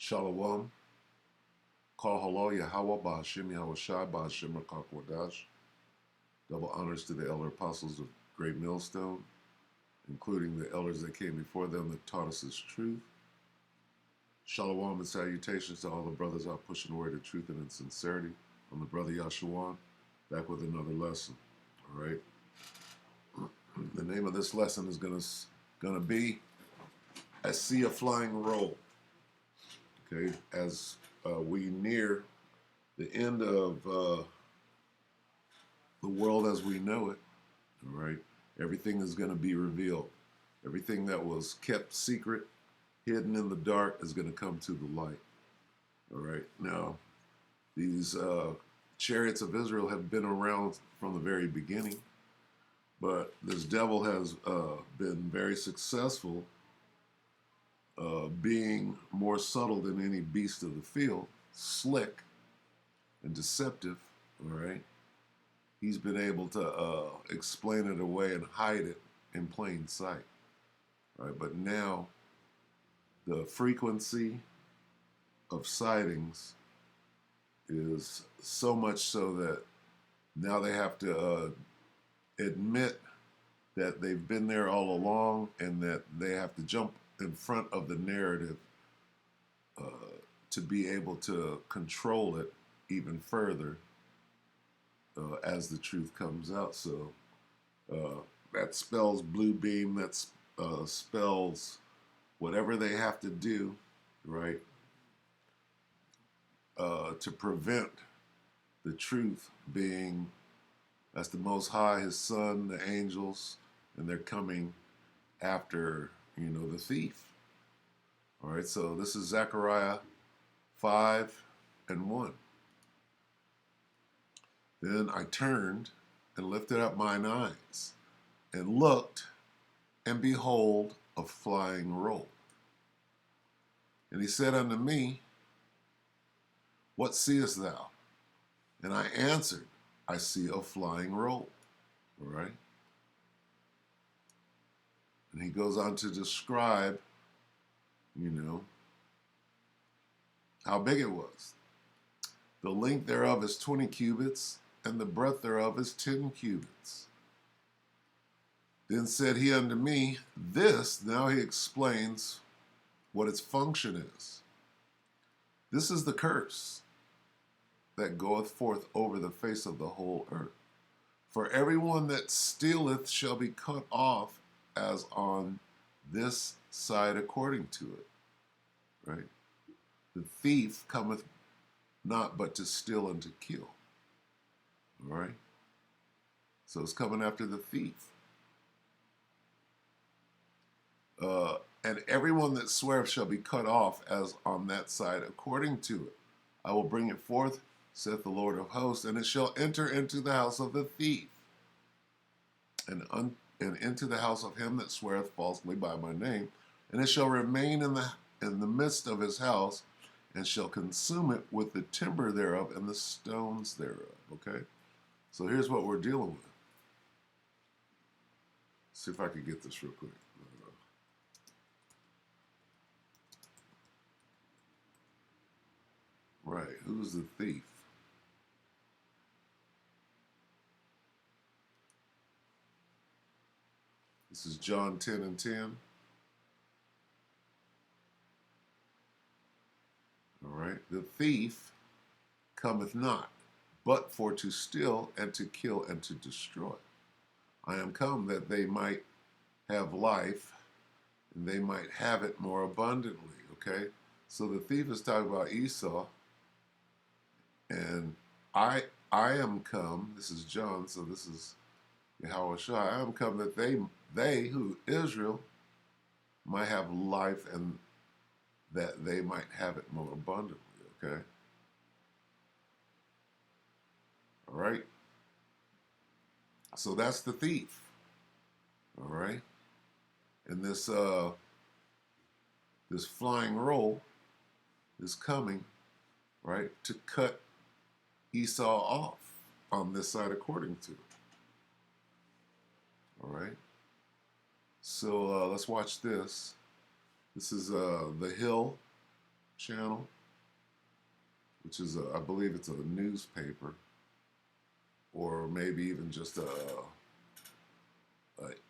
Shalom. Call Halo Yahweh Bahashim Yahweh Shai Bahashim Rakakwadash. Double honors to the elder apostles of Great Millstone, including the elders that came before them that taught us this truth. Shalom and salutations to all the brothers out pushing the word of truth and in sincerity. I'm the brother Yashawan, back with another lesson. All right. The name of this lesson is gonna be "I See a Flying Roll." Okay, as we near the end of the world as we know it, all right, everything is going to be revealed. Everything that was kept secret, hidden in the dark, is going to come to the light. All right, now these chariots of Israel have been around from the very beginning, but this devil has been very successful, being more subtle than any beast of the field, slick and deceptive. All right, he's been able to explain it away and hide it in plain sight. Right, but now the frequency of sightings is so much so that now they have to admit that they've been there all along and that they have to jump in front of the narrative uh, to be able to control it even further as the truth comes out. So that spells blue beam, that spells whatever they have to do, right, to prevent the truth being, that's the Most High, His Son, the angels, and they're coming after, the thief. All right, so this is Zechariah 5:1. Then I turned and lifted up mine eyes and looked, and behold, a flying roll. And he said unto me, What seest thou? And I answered, I see a flying roll. All right. And he goes on to describe, how big it was. The length thereof is 20 cubits, and the breadth thereof is 10 cubits. Then said he unto me, This, now he explains what its function is. This is the curse that goeth forth over the face of the whole earth. For everyone that stealeth shall be cut off as on this side according to it. Right? The thief cometh not but to steal and to kill. All right? So it's coming after the thief. And everyone that sweareth shall be cut off as on that side according to it. I will bring it forth, saith the Lord of hosts, and it shall enter into the house of the thief, and into the house of him that sweareth falsely by my name, and it shall remain in the midst of his house, and shall consume it with the timber thereof and the stones thereof. Okay? So here's what we're dealing with. See if I can get this real quick. Right, who's the thief? This is John 10:10. All right, the thief cometh not, but for to steal and to kill and to destroy. I am come that they might have life, and they might have it more abundantly. Okay, so the thief is talking about Esau, and I am come. This is John, so this is Yahweh Shai. I am come that they who Israel might have life, and that they might have it more abundantly. Okay, all right. So that's the thief. All right, and this flying roll is coming, right, to cut Esau off on this side according to it. All right. So let's watch this. This is the hill channel, which is, I believe it's a newspaper, or maybe even just a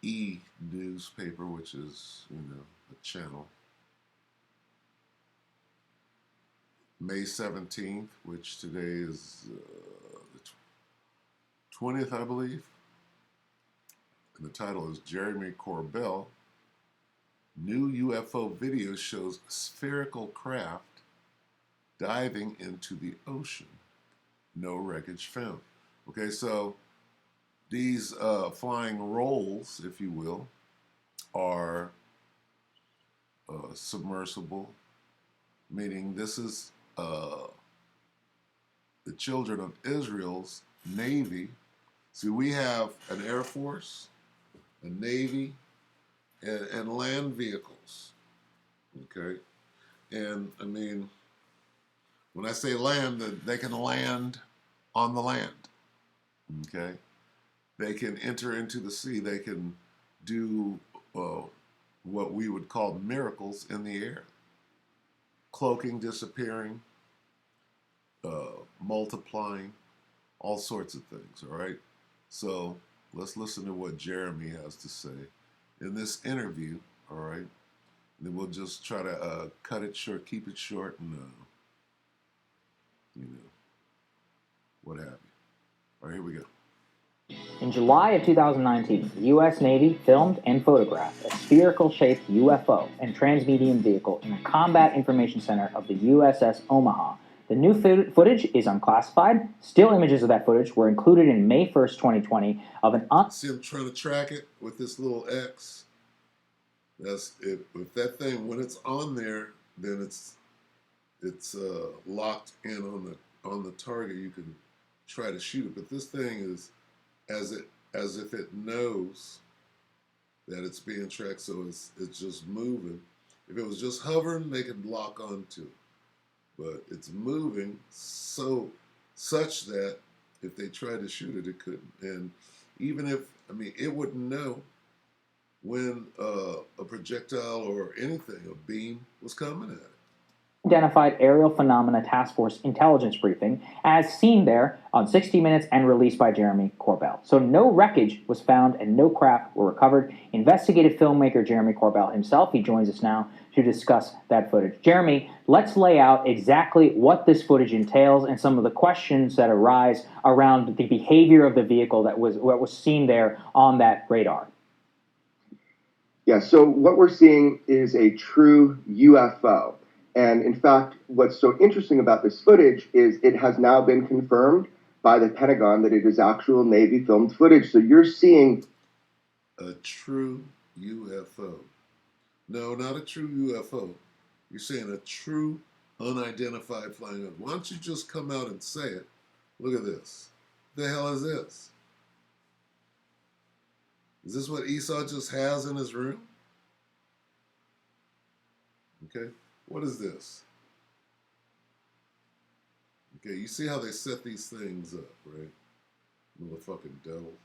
e-newspaper, which is, a channel. May 17th, which today is the 20th, I believe. And the title is Jeremy Corbell. New UFO video shows spherical craft diving into the ocean. No wreckage found. Okay, so these flying rolls, if you will, are submersible, meaning this is the children of Israel's Navy. See, we have an Air Force, a Navy, and land vehicles. Okay? And I mean, when I say land, they can land on the land. Okay? They can enter into the sea. They can do what we would call miracles in the air. Cloaking, disappearing, multiplying, all sorts of things, all right? So let's listen to what Jeremy has to say in this interview, all right? And then we'll just try to cut it short, keep it short, and, what have you. All right, here we go. In July of 2019, the U.S. Navy filmed and photographed a spherical-shaped UFO and transmedium vehicle in the Combat Information Center of the USS Omaha. The new footage is unclassified. Still images of that footage were included in May 1st, 2020 of an... See, I'm trying to track it with this little X. That's if that thing, when it's on there, then it's locked in on the target. You can try to shoot it, but this thing is as if it knows that it's being tracked, so it's just moving. If it was just hovering, they could lock onto it, but it's moving such that if they tried to shoot it, it couldn't. And even if, it wouldn't know when a projectile or anything, a beam, was coming at it. Identified Aerial Phenomena Task Force intelligence briefing, as seen there on 60 Minutes and released by Jeremy Corbell. So no wreckage was found and no craft were recovered. Investigative filmmaker Jeremy Corbell himself, he joins us now to discuss that footage. Jeremy, let's lay out exactly what this footage entails and some of the questions that arise around the behavior of the vehicle that was seen there on that radar. Yeah, so what we're seeing is a true UFO. And in fact, what's so interesting about this footage is it has now been confirmed by the Pentagon that it is actual Navy filmed footage. So you're seeing a true UFO. No, not a true UFO. You're saying a true unidentified flying object. Why don't you just come out and say it? Look at this. What the hell is this? Is this what Esau just has in his room? Okay. What is this? Okay, you see how they set these things up, right? Motherfucking devils.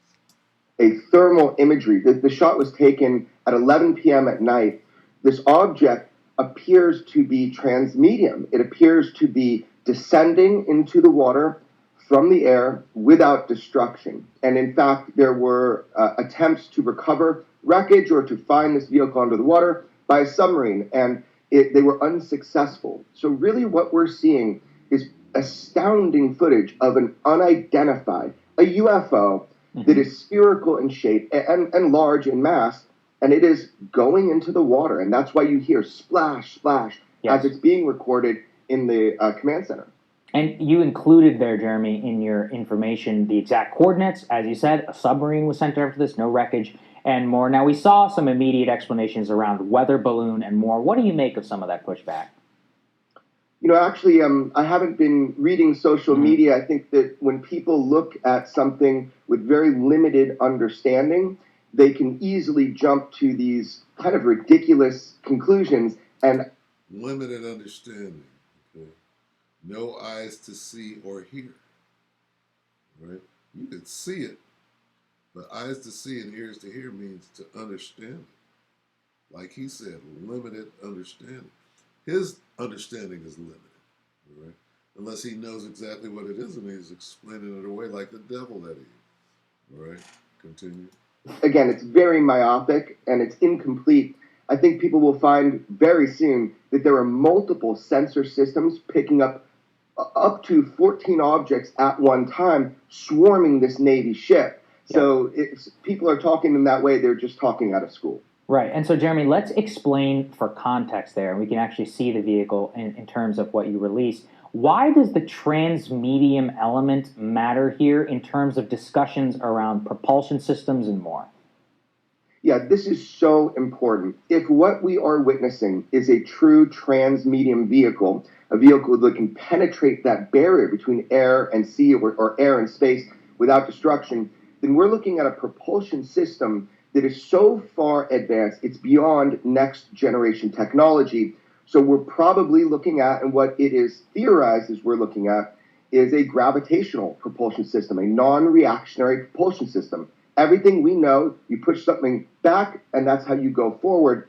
A thermal imagery. The shot was taken at 11 p.m. at night. This object appears to be transmedium. It appears to be descending into the water from the air without destruction. And in fact, there were attempts to recover wreckage or to find this vehicle under the water by a submarine, and they were unsuccessful. So really what we're seeing is astounding footage of an unidentified, a UFO that is spherical in shape and large in mass, and it is going into the water. And that's why you hear splash, splash, as it's being recorded in the command center. And you included there, Jeremy, in your information, the exact coordinates. As you said, a submarine was sent after this, no wreckage, and more. Now, we saw some immediate explanations around weather balloon and more. What do you make of some of that pushback? Actually, I haven't been reading social media. I think that when people look at something with very limited understanding, they can easily jump to these kind of ridiculous conclusions. And limited understanding. Okay. No eyes to see or hear. Right? You can see it, but eyes to see and ears to hear means to understand it. Like he said, limited understanding. his understanding is limited, all right? Unless he knows exactly what it is and he's explaining it away like the devil that he is. All right, continue. Again, it's very myopic and it's incomplete. I think people will find very soon that there are multiple sensor systems picking up to 14 objects at one time, swarming this Navy ship. So people are talking in that way, they're just talking out of school. Right. And so, Jeremy, let's explain for context there, and we can actually see the vehicle in terms of what you released. Why does the transmedium element matter here in terms of discussions around propulsion systems and more? Yeah, this is so important. If what we are witnessing is a true transmedium vehicle, a vehicle that can penetrate that barrier between air and sea or air and space without destruction, then we're looking at a propulsion system that is so far advanced, it's beyond next generation technology. So we're probably looking at, and what it is theorized is we're looking at, is a gravitational propulsion system, a non-reactionary propulsion system. Everything we know, you push something back, and that's how you go forward.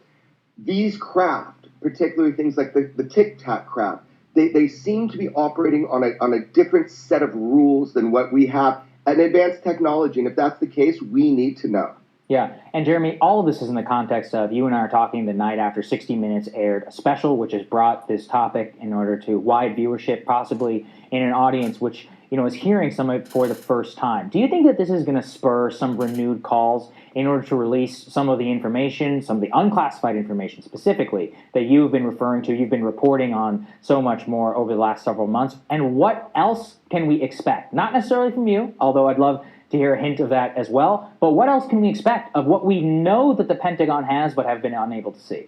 These craft, particularly things like the Tic Tac craft, they seem to be operating on a different set of rules than what we have an advanced technology. And if that's the case, we need to know. Yeah, and Jeremy, all of this is in the context of you and I are talking the night after 60 Minutes aired a special, which has brought this topic in order to wide viewership, possibly in an audience which is hearing some of it for the first time. Do you think that this is going to spur some renewed calls in order to release some of the information, some of the unclassified information specifically that you've been referring to, you've been reporting on so much more over the last several months? And what else can we expect? Not necessarily from you, although I'd love to hear a hint of that as well. But what else can we expect of what we know that the Pentagon has but have been unable to see?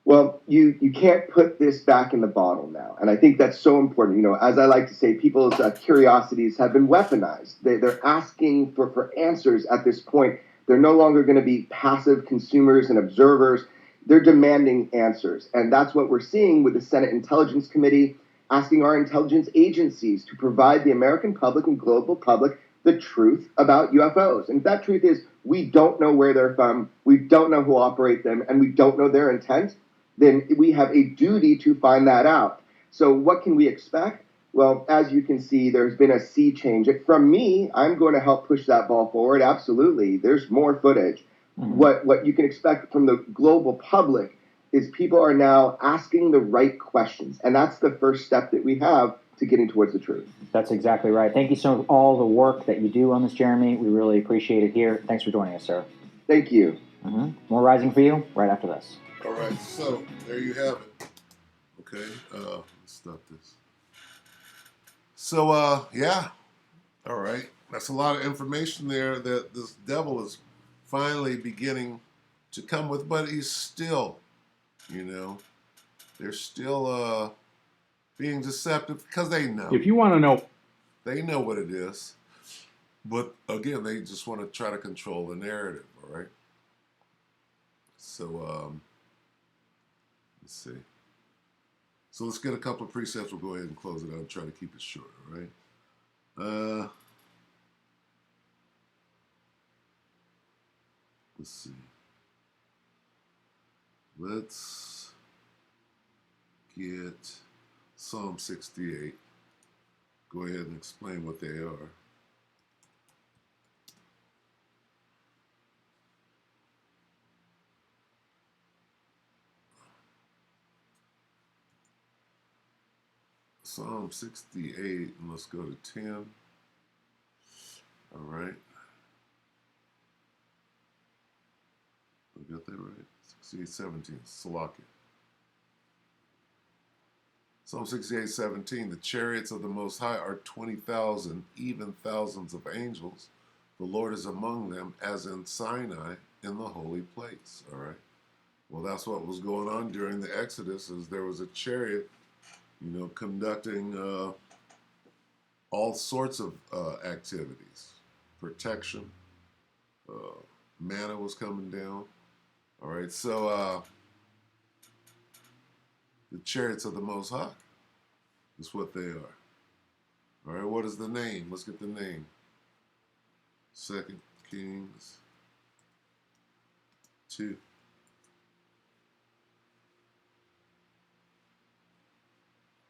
Well, you can't put this back in the bottle now. And I think that's so important. As I like to say, people's curiosities have been weaponized. They're asking for answers at this point. They're no longer going to be passive consumers and observers. They're demanding answers. And that's what we're seeing with the Senate Intelligence Committee asking our intelligence agencies to provide the American public and global public the truth about UFOs. And that truth is we don't know where they're from, we don't know who operate them, and we don't know their intent. Then we have a duty to find that out. So what can we expect? Well, as you can see, there's been a sea change. From me, I'm going to help push that ball forward. Absolutely. There's more footage. Mm-hmm. What you can expect from the global public is people are now asking the right questions. And that's the first step that we have to getting towards the truth. That's exactly right. Thank you so much for all the work that you do on this, Jeremy. We really appreciate it here. Thanks for joining us, sir. Thank you. Mm-hmm. More Rising for you right after this. All right, so there you have it. Okay, let's stop this. So, yeah, all right. That's a lot of information there that this devil is finally beginning to come with, but he's still, they're still being deceptive because they know. If you want to know, they know what it is. But again, they just want to try to control the narrative, all right? So, let's see. So let's get a couple of precepts. We'll go ahead and close it out and try to keep it short, all right? Let's see. Let's get Psalm 68. Go ahead and explain what they are. Psalm 68, and let's go to 10. All right. I got that right? 68, 17, Salakia. Psalm 68, 17, the chariots of the Most High are 20,000, even thousands of angels. The Lord is among them, as in Sinai, in the holy place. All right. Well, that's what was going on during the Exodus, is there was a chariot, conducting all sorts of activities. Protection. Manna was coming down. All right. So, the chariots of the Most High is what they are. All right, what is the name? Let's get the name. 2 Kings 2.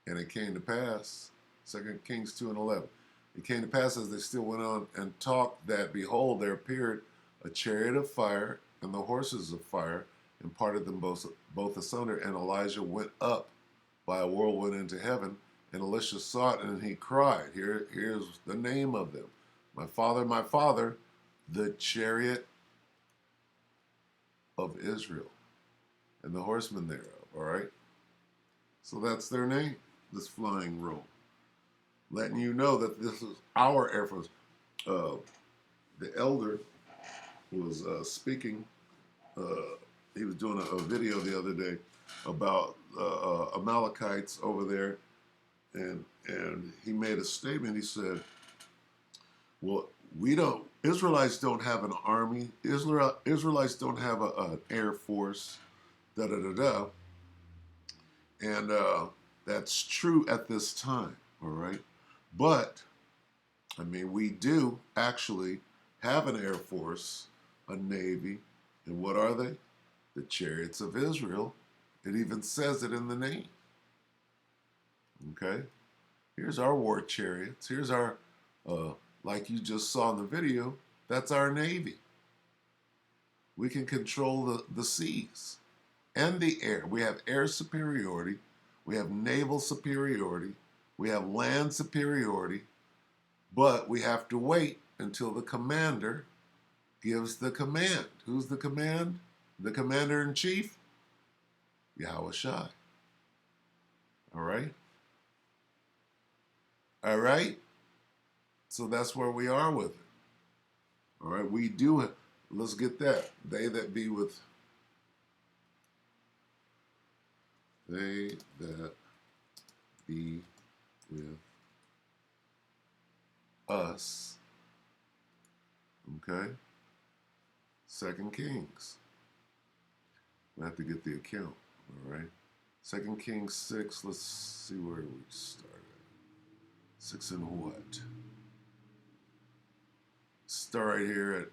And it came to pass, 2 Kings 2 and 11. It came to pass as they still went on and talked that, behold, there appeared a chariot of fire and the horses of fire, and parted them both asunder. And Elijah went up by a whirlwind into heaven. And Elisha saw it, and he cried, here's the name of them. My father, the chariot of Israel, and the horsemen thereof. All right? So that's their name, this flying roll. Letting you know that this is our Air Force. The elder was speaking. He was doing a video the other day about Amalekites over there, and he made a statement. He said, "Well, Israelites don't have an army. Israelites don't have an air force. Da da da da." And that's true at this time. All right, but I mean, we do actually have an air force, a navy, and what are they? The chariots of Israel. It even says it in the name. Okay? Here's our war chariots. Here's our, like you just saw in the video, that's our navy. We can control the seas and the air. We have air superiority. We have naval superiority. We have land superiority. But we have to wait until the commander gives the command. Who's the command? The commander-in-chief? Yahushua. All right? All right? So that's where we are with it. All right? We do it. Let's get that. They that be with us. Okay? 2 Kings. We have to get the account. All right? 2 Kings 6. Let's see where we started. 6 and what? Start right here at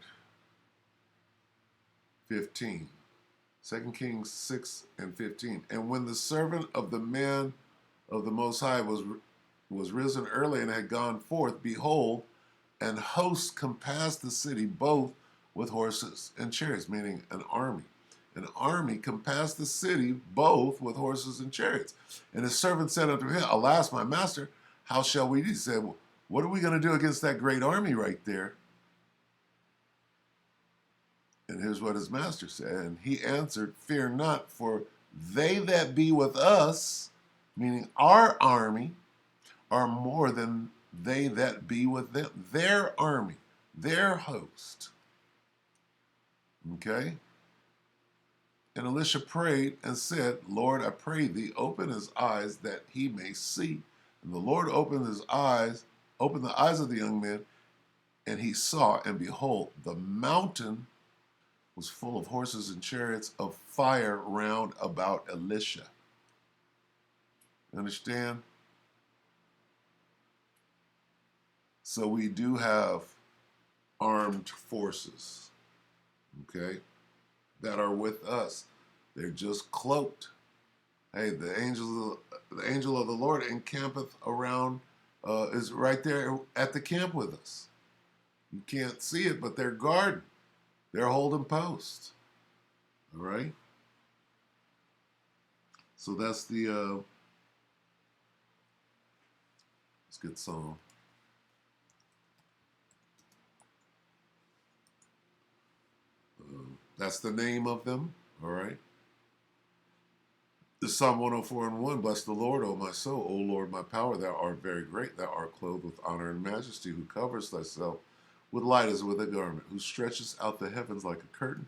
15. 2 Kings 6 and 15. And when the servant of the man of the Most High was risen early and had gone forth, behold, an host compassed the city both with horses and chariots, meaning an army. An army compassed the city both with horses and chariots. And his servant said unto him, Alas, my master, how shall we do? He said, well, what are we going to do against that great army right there? And here's what his master said. And he answered, Fear not, for they that be with us, meaning our army, are more than they that be with them. Their army, their host. Okay? And Elisha prayed and said, Lord, I pray thee, open his eyes that he may see. And the Lord opened the eyes of the young man, and he saw, and behold, the mountain was full of horses and chariots of fire round about Elisha. Understand? So we do have armed forces, okay, that are with us. They're just cloaked. Hey, the angel of the Lord encampeth around, is right there at the camp with us. You can't see it, but they're guarding. They're holding post. All right? So that's the, let's get some. That's the name of them. All right? The Psalm 104 and 1, Bless the Lord, O my soul. O Lord, my power, thou art very great. Thou art clothed with honor and majesty, who covers thyself with light as with a garment, who stretches out the heavens like a curtain,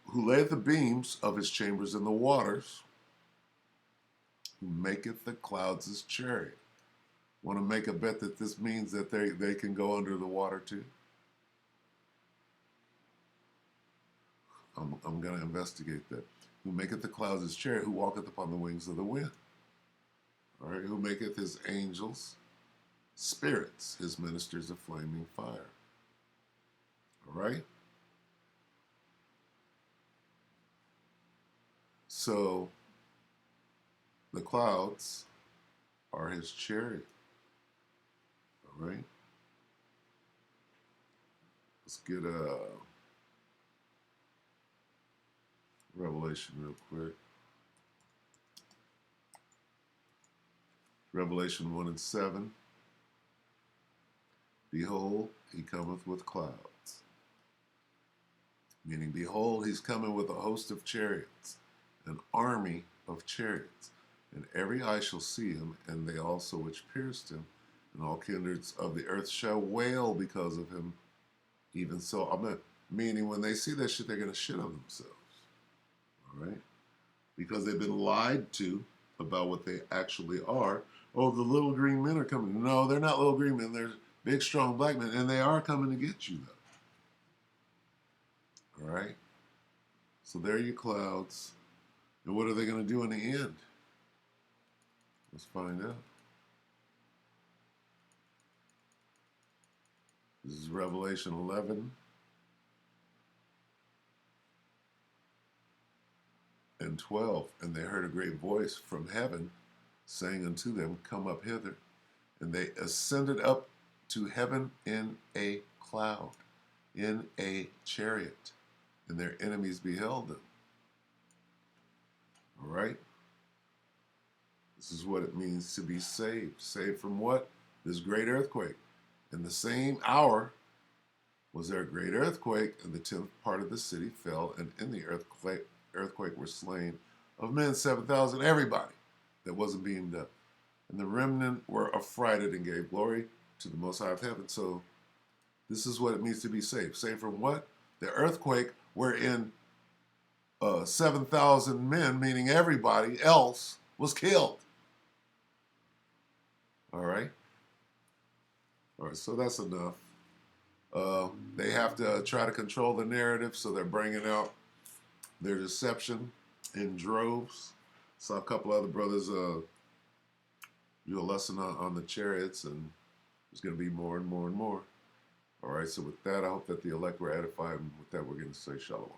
who layeth the beams of his chambers in the waters, who maketh the clouds his chariot. Want to make a bet that this means that they can go under the water too? I'm going to investigate that. Who maketh the clouds his chariot, who walketh upon the wings of the wind. All right, who maketh his angels spirits, his ministers of flaming fire. All right? So, the clouds are his chariot. All right. Let's get Revelation real quick. Revelation 1 and 7. Behold, he cometh with clouds. Meaning, behold, he's coming with a host of chariots, an army of chariots. And every eye shall see him, and they also which pierced him, and all kindreds of the earth shall wail because of him. Even so, meaning when they see that shit, they're going to shit on themselves. All right? Because they've been lied to about what they actually are. Oh, the little green men are coming. No, they're not little green men. They're big, strong black men, and they are coming to get you, though. All right? So there are your clouds. And what are they going to do in the end? Let's find out. This is Revelation 11 and 12. And they heard a great voice from heaven saying unto them, Come up hither. And they ascended up to heaven in a cloud, in a chariot, and their enemies beheld them. All right? This is what it means to be saved. Saved from what? This great earthquake. In the same hour was there a great earthquake, and the 10th part of the city fell, and in the earthquake were slain of men 7,000, everybody that wasn't beamed up. And the remnant were affrighted and gave glory to the Most High of heaven. So this is what it means to be saved. Saved from what? The earthquake wherein 7,000 men, meaning everybody else, was killed. All right? All right, so that's enough. They have to try to control the narrative, so they're bringing out their deception in droves. Saw a couple other brothers do a lesson on the chariots, and there's going to be more and more and more. All right, so with that, I hope that the elect were edified, and with that, we're going to say shalom.